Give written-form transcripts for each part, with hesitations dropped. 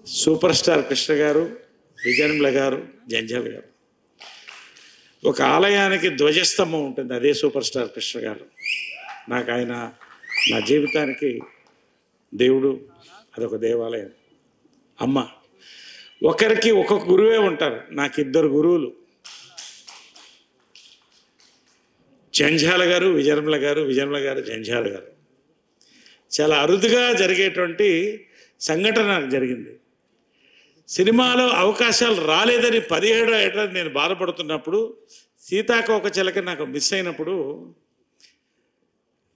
Super star Krishna గారు, విజయనిర్మల గారు, జంజాల గారు. ఒక ఆలయానికి ధ్వజస్తంభం ఉంటుంది, అదే సూపర్ స్టార్ కృష్ణ గారు. నాకు ఆయన నా జీవితానికి దేవుడు, అదొక దేవాలయం. అమ్మ, ఒకరికి ఒక్కొక్క గురువే ఉంటారు. నాకు 2 గురువులు, జంజాల గారు, విజయనిర్మల గారు, విజయనిర్మల గారు, జంజాల గారు. చాలా అరుదుగా జరిగేటువంటి సంఘటన నాకు జరిగింది. సినిమాలో అవకాశాలు రాలేదని 17 ఏళ్ళ నేను బాధపడుతున్నప్పుడు, సీతాకోక చిలక నాకు మిస్ అయినప్పుడు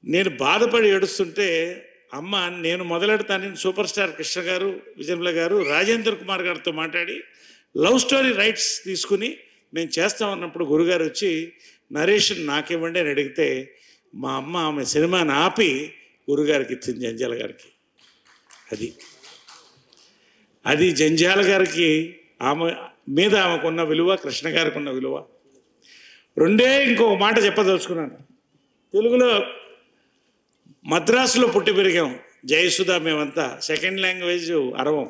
నేను బాధపడి ఏడుస్తుంటే, అమ్మ నేను మొదలెడతానని సూపర్ స్టార్ కృష్ణ గారు, విజయనిర్మల గారు, రాజేంద్ర కుమార్ గారితో మాట్లాడి లవ్ స్టోరీ రైట్స్ తీసుకుని మేము చేస్తామన్నప్పుడు గురుగారు వచ్చి నరేషన్ నాకివ్వండి అని అడిగితే, మా అమ్మ ఆమె సినిమాని ఆపి గురుగారికి ఇచ్చింది, జంజాల గారికి. అది జంజాల గారికి ఆమె మీద ఆమెకున్న విలువ, కృష్ణ గారికి ఉన్న విలువ. ఇంకొక మాట చెప్పదలుచుకున్నాను. తెలుగులో మద్రాసులో పుట్టి పెరిగాం, జయసుధ మేమంతా. సెకండ్ లాంగ్వేజ్ అరవం.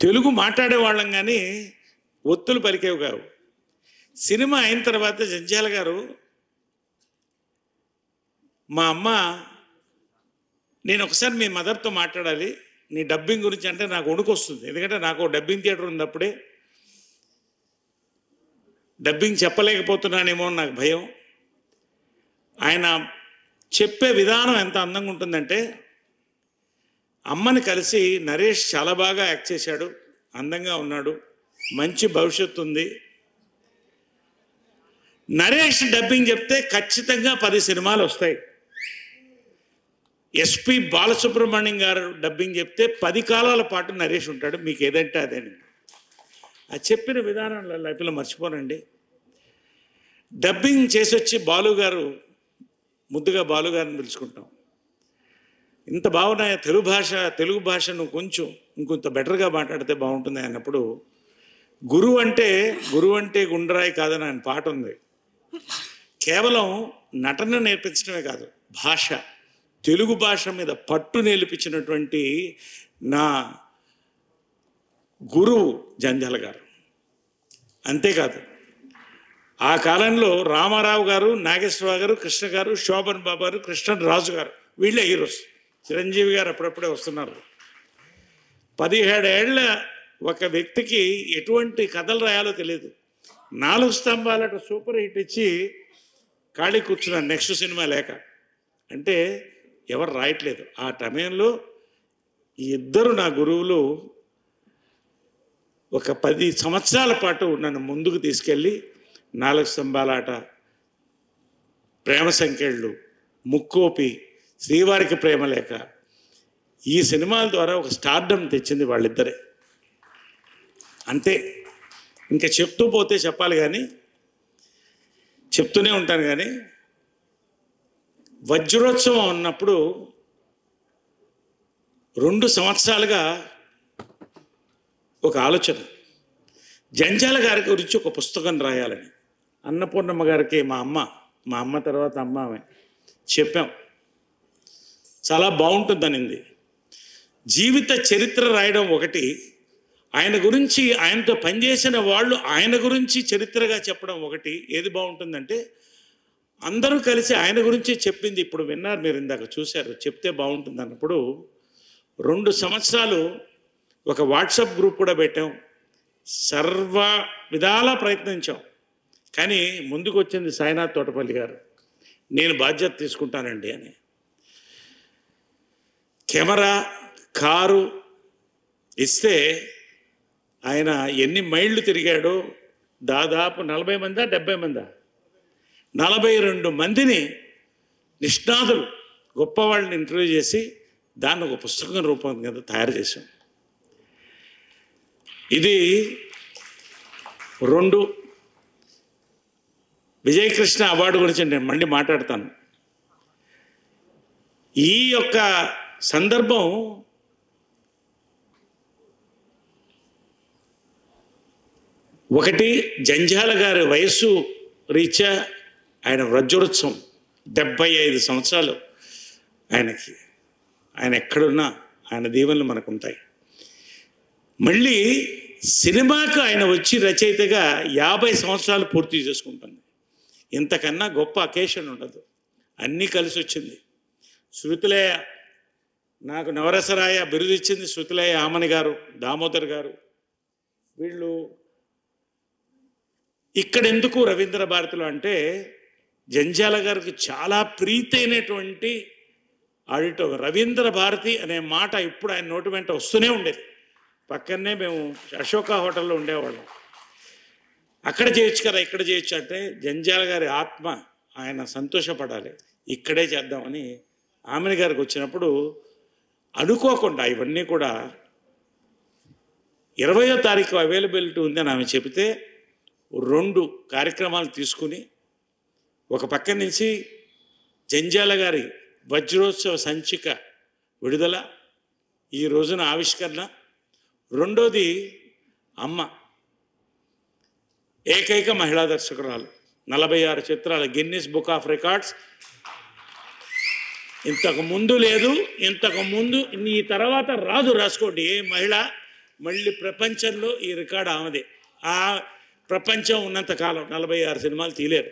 తెలుగు మాట్లాడేవాళ్ళం కానీ ఒత్తులు పలికేవి కావు. సినిమా అయిన తర్వాత జంజాల గారు, మా అమ్మ, నేను ఒకసారి మీ మదర్తో మాట్లాడాలి నీ డబ్బింగ్ గురించి అంటే నాకు వణుకు వస్తుంది. ఎందుకంటే నాకు డబ్బింగ్ థియేటర్ ఉంది. అప్పుడే డబ్బింగ్ చెప్పలేకపోతున్నానేమో అని నాకు భయం. ఆయన చెప్పే విధానం ఎంత అందంగా ఉంటుందంటే, అమ్మని కలిసి నరేష్ చాలా బాగా యాక్ట్ చేశాడు, అందంగా ఉన్నాడు, మంచి భవిష్యత్తు ఉంది. నరేష్ డబ్బింగ్ చెప్తే ఖచ్చితంగా 10 సినిమాలు వస్తాయి. ఎస్పి బాలసుబ్రహ్మణ్యం గారు డబ్బింగ్ చెప్తే 10 కాలాల పాటు నరేష్ ఉంటాడు, మీకు ఏదంటే అదేనండి. ఆ చెప్పిన విధానం లైఫ్లో మర్చిపోనండి. డబ్బింగ్ చేసి వచ్చి బాలు గారు, ముద్దుగా బాలు గారిని పిలుచుకుంటాం. ఇంత బాగున్నాయి తెలుగు భాష నువ్వు కొంచెం ఇంకొంత బెటర్గా మాట్లాడితే బాగుంటుంది అన్నప్పుడు, గురువు అంటే గుండ్రాయి కాదని ఆయన పాట ఉంది. కేవలం నటన నేర్పించడమే కాదు, భాష, తెలుగు భాష మీద పట్టు నేర్పించినటువంటి నా గురువు జంజాల గారు. అంతేకాదు, ఆ కాలంలో రామారావు గారు, నాగేశ్వరరావు గారు, కృష్ణ గారు, శోభన్ బాబు గారు, కృష్ణరాజు గారు, వీళ్ళే హీరోస్. చిరంజీవి గారు అప్పుడప్పుడే వస్తున్నారు. 17 ఏళ్ల ఒక వ్యక్తికి ఎటువంటి కథలు రాయాలో తెలియదు. 4 స్తంభాలట సూపర్ హిట్ ఇచ్చి ఖాళీ కూర్చున్నాను నెక్స్ట్ సినిమా లేక. అంటే ఎవరు రాయట్లేదు. ఆ సమయంలో ఈ 2 నా గురువులు ఒక 10 సంవత్సరాల పాటు నన్ను ముందుకు తీసుకెళ్ళి 4 స్తంభాలాట, ప్రేమ సంకెళ్ళు, ముక్కోపి, శ్రీవారికి ప్రేమ లేక, ఈ సినిమాల ద్వారా ఒక స్టార్డమ్ తెచ్చింది వాళ్ళిద్దరే. అంతే. ఇంకా చెప్తూ పోతే చెప్పాలి కానీ చెప్తూనే ఉంటాను. కానీ వజ్రోత్సవం ఉన్నప్పుడు 2 సంవత్సరాలుగా ఒక ఆలోచన, జంజాల గారి గురించి ఒక పుస్తకం రాయాలని. అన్నపూర్ణమ్మ గారికి మా అమ్మ తర్వాత ఆమె చెప్పాం, చాలా బాగుంటుందనింది. జీవిత చరిత్ర రాయడం ఒకటి, ఆయన గురించి, ఆయనతో పనిచేసిన వాళ్ళు ఆయన గురించి చరిత్రగా చెప్పడం ఒకటి. ఏది బాగుంటుందంటే అందరూ కలిసి ఆయన గురించి చెప్పింది ఇప్పుడు విన్నారు, మీరు ఇందాక చూశారు, చెప్తే బాగుంటుంది అన్నప్పుడు 2 సంవత్సరాలు ఒక వాట్సాప్ గ్రూప్ కూడా పెట్టాం. సర్వ విధాలా ప్రయత్నించాం. కానీ ముందుకు వచ్చింది సాయినాథ్ తోటపల్లి గారు, నేను బాధ్యత తీసుకుంటానండి అని. కెమెరా, కారు ఇస్తే ఆయన ఎన్ని మైళ్ళు తిరిగాడో, దాదాపు 40 మందా 70 మందా 42 మందిని నిష్ణాతులు గొప్పవాళ్ళని ఇంటర్వ్యూ చేసి దాన్ని ఒక పుస్తకం రూపం కింద తయారు చేశాం. ఇది 2. విజయకృష్ణ అవార్డు గురించి నేను మళ్ళీ మాట్లాడతాను. ఈ యొక్క సందర్భం ఒకటి, జంజాల గారి వయస్సు రీత్యా ఆయన వజ్రోత్సవం 75 సంవత్సరాలు ఆయనకి. ఆయన ఎక్కడున్నా ఆయన దీవెనలు మనకు ఉంటాయి. మళ్ళీ సినిమాకు ఆయన వచ్చి రచయితగా 50 సంవత్సరాలు పూర్తి చేసుకుంటుంది. ఇంతకన్నా గొప్ప అకేషన్ ఉండదు. అన్నీ కలిసి వచ్చింది. శృతిలయ, నాకు నవరసరాయ బిరుదు ఇచ్చింది శృతిలయ ఆమని గారు, దామోదర్ గారు. వీళ్ళు ఇక్కడెందుకు రవీంద్ర భారతిలో అంటే జంధ్యాల గారికి చాలా ప్రీతైనటువంటి ఆడిటోరియం. రవీంద్ర భారతి అనే మాట ఇప్పుడు ఆయన నోటి వెంట వస్తూనే ఉండేది. పక్కనే మేము అశోక హోటల్లో ఉండేవాళ్ళం. అక్కడ చేయొచ్చు కదా, ఇక్కడ చేయొచ్చు అంటే జంధ్యాల గారి ఆత్మ ఆయన సంతోషపడాలి, ఇక్కడే చేద్దామని ఆమెని గారికి వచ్చినప్పుడు అనుకోకుండా ఇవన్నీ కూడా 20వ తారీఖు అవైలబిలిటీ ఉందని ఆమె చెబితే 2 కార్యక్రమాలు తీసుకుని ఒక పక్క నుంచి జంధ్యాల గారి వజ్రోత్సవ సంచిక విడుదల, ఈ రోజున ఆవిష్కరణ, రెండోది అమ్మ ఏకైక మహిళా దర్శకురాలు, 46 చిత్రాలు, గిన్నిస్ బుక్ ఆఫ్ రికార్డ్స్. ఇంతకు ముందు లేదు, ఇంతకు ముందు ఈ తర్వాత రాదు, రాసుకోండి. ఏ మహిళ మళ్ళీ ప్రపంచంలో ఈ రికార్డు ఆమెదే. ఆ ప్రపంచం ఉన్నంతకాలం 46 సినిమాలు తీయలేరు.